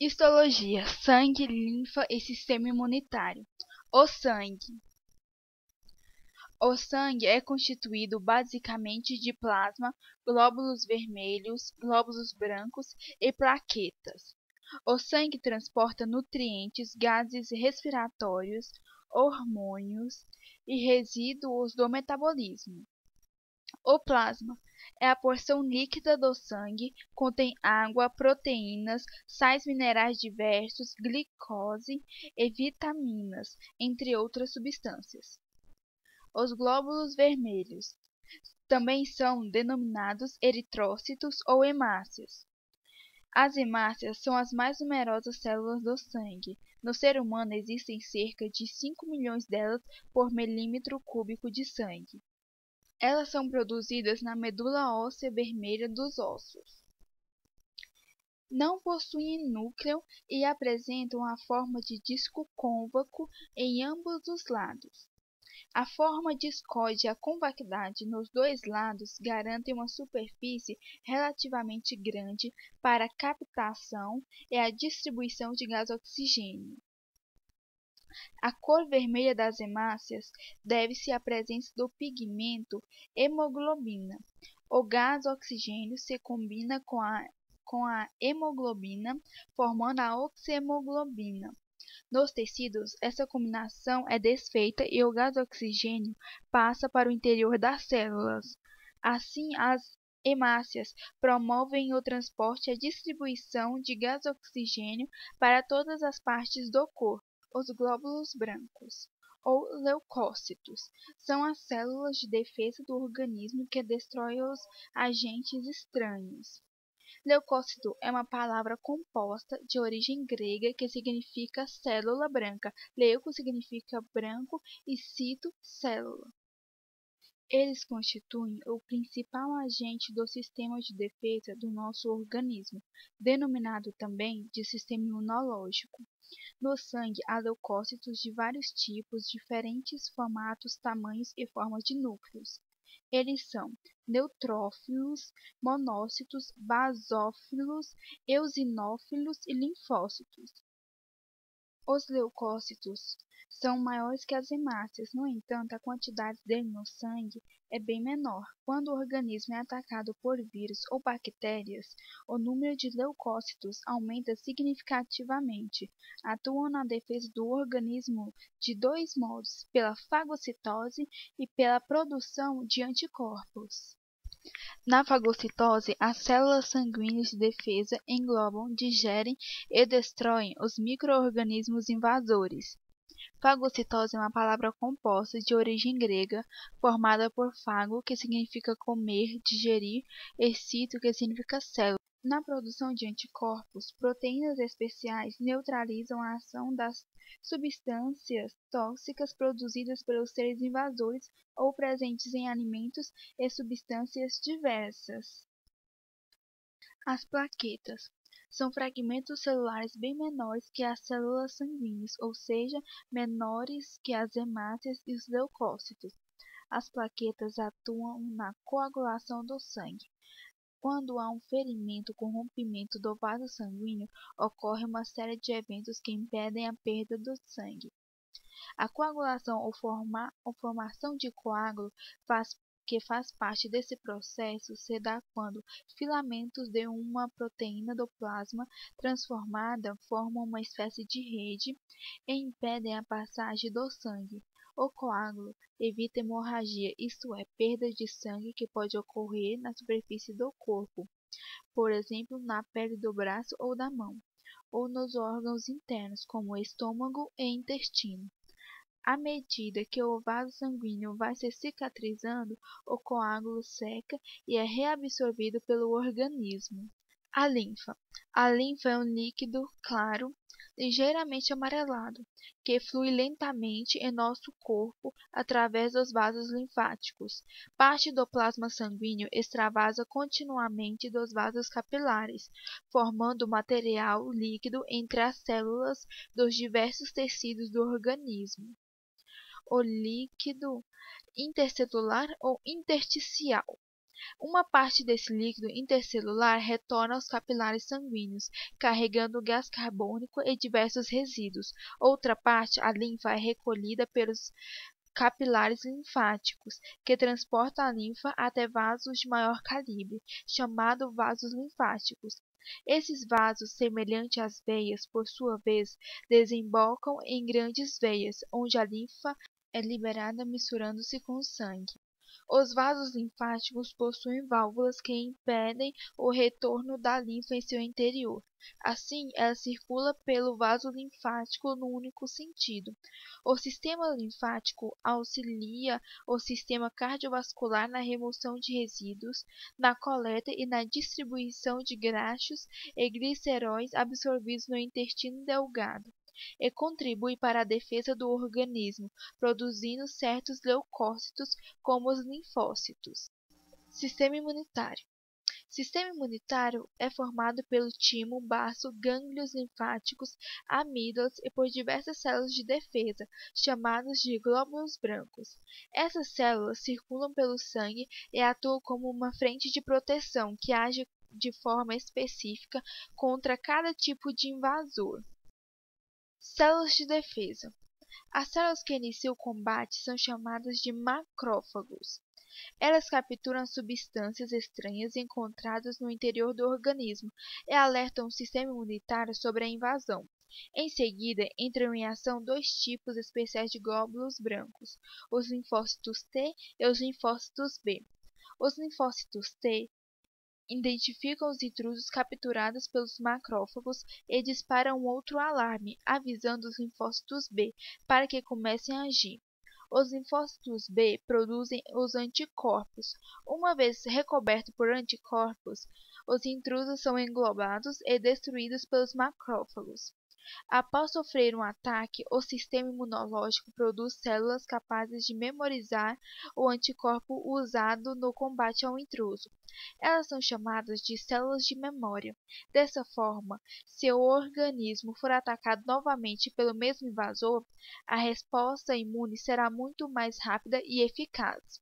Histologia: sangue, linfa e sistema imunitário. O sangue. O sangue é constituído basicamente de plasma, glóbulos vermelhos, glóbulos brancos e plaquetas. O sangue transporta nutrientes, gases respiratórios, hormônios e resíduos do metabolismo. O plasma é a porção líquida do sangue, contém água, proteínas, sais minerais diversos, glicose e vitaminas, entre outras substâncias. Os glóbulos vermelhos também são denominados eritrócitos ou hemácias. As hemácias são as mais numerosas células do sangue. No ser humano existem cerca de 5 milhões delas por milímetro cúbico de sangue. Elas são produzidas na medula óssea vermelha dos ossos. Não possuem núcleo e apresentam a forma de disco côncavo em ambos os lados. A forma discoide e a concavidade nos dois lados garantem uma superfície relativamente grande para a captação e a distribuição de gás oxigênio. A cor vermelha das hemácias deve-se à presença do pigmento hemoglobina. O gás oxigênio se combina com a hemoglobina, formando a oxihemoglobina. Nos tecidos, essa combinação é desfeita e o gás oxigênio passa para o interior das células. Assim, as hemácias promovem o transporte e a distribuição de gás oxigênio para todas as partes do corpo. Os glóbulos brancos, ou leucócitos, são as células de defesa do organismo que destroem os agentes estranhos. Leucócito é uma palavra composta de origem grega que significa célula branca. Leuco significa branco e cito, célula. Eles constituem o principal agente do sistema de defesa do nosso organismo, denominado também de sistema imunológico. No sangue há leucócitos de vários tipos, diferentes formatos, tamanhos e formas de núcleos. Eles são neutrófilos, monócitos, basófilos, eosinófilos e linfócitos. Os leucócitos são maiores que as hemácias, no entanto, a quantidade deles no sangue é bem menor. Quando o organismo é atacado por vírus ou bactérias, o número de leucócitos aumenta significativamente. Atuam na defesa do organismo de dois modos, pela fagocitose e pela produção de anticorpos. Na fagocitose, as células sanguíneas de defesa englobam, digerem e destroem os micro-organismos invasores. Fagocitose é uma palavra composta de origem grega, formada por fago, que significa comer, digerir, e cito, que significa célula. Na produção de anticorpos, proteínas especiais neutralizam a ação das substâncias tóxicas produzidas pelos seres invasores ou presentes em alimentos e substâncias diversas. As plaquetas são fragmentos celulares bem menores que as células sanguíneas, ou seja, menores que as hemácias e os leucócitos. As plaquetas atuam na coagulação do sangue. Quando há um ferimento com rompimento do vaso sanguíneo, ocorre uma série de eventos que impedem a perda do sangue. A coagulação ou formação de coágulo que faz parte desse processo se dá quando filamentos de uma proteína do plasma transformada formam uma espécie de rede e impedem a passagem do sangue. O coágulo evita hemorragia, isto é, perda de sangue que pode ocorrer na superfície do corpo, por exemplo, na pele do braço ou da mão, ou nos órgãos internos, como o estômago e intestino. À medida que o vaso sanguíneo vai se cicatrizando, o coágulo seca e é reabsorvido pelo organismo. A linfa. A linfa é um líquido claro, ligeiramente amarelado, que flui lentamente em nosso corpo através dos vasos linfáticos. Parte do plasma sanguíneo extravasa continuamente dos vasos capilares, formando material líquido entre as células dos diversos tecidos do organismo. O líquido intercelular ou intersticial. Uma parte desse líquido intercelular retorna aos capilares sanguíneos, carregando gás carbônico e diversos resíduos. Outra parte, a linfa, é recolhida pelos capilares linfáticos, que transportam a linfa até vasos de maior calibre, chamados vasos linfáticos. Esses vasos, semelhantes às veias, por sua vez, desembocam em grandes veias, onde a linfa é liberada misturando-se com o sangue. Os vasos linfáticos possuem válvulas que impedem o retorno da linfa em seu interior. Assim, ela circula pelo vaso linfático no único sentido. O sistema linfático auxilia o sistema cardiovascular na remoção de resíduos, na coleta e na distribuição de graxos e gliceróis absorvidos no intestino delgado e contribui para a defesa do organismo, produzindo certos leucócitos, como os linfócitos. Sistema imunitário. Sistema imunitário é formado pelo timo, baço, gânglios linfáticos, amígdalas e por diversas células de defesa, chamadas de glóbulos brancos. Essas células circulam pelo sangue e atuam como uma frente de proteção que age de forma específica contra cada tipo de invasor. Células de defesa. As células que iniciam o combate são chamadas de macrófagos. Elas capturam substâncias estranhas encontradas no interior do organismo e alertam o sistema imunitário sobre a invasão. Em seguida, entram em ação dois tipos especiais de glóbulos brancos, os linfócitos T e os linfócitos B. Os linfócitos T identificam os intrusos capturados pelos macrófagos e disparam outro alarme, avisando os linfócitos B para que comecem a agir. Os linfócitos B produzem os anticorpos. Uma vez recobertos por anticorpos, os intrusos são englobados e destruídos pelos macrófagos. Após sofrer um ataque, o sistema imunológico produz células capazes de memorizar o anticorpo usado no combate ao intruso. Elas são chamadas de células de memória. Dessa forma, se o organismo for atacado novamente pelo mesmo invasor, a resposta imune será muito mais rápida e eficaz.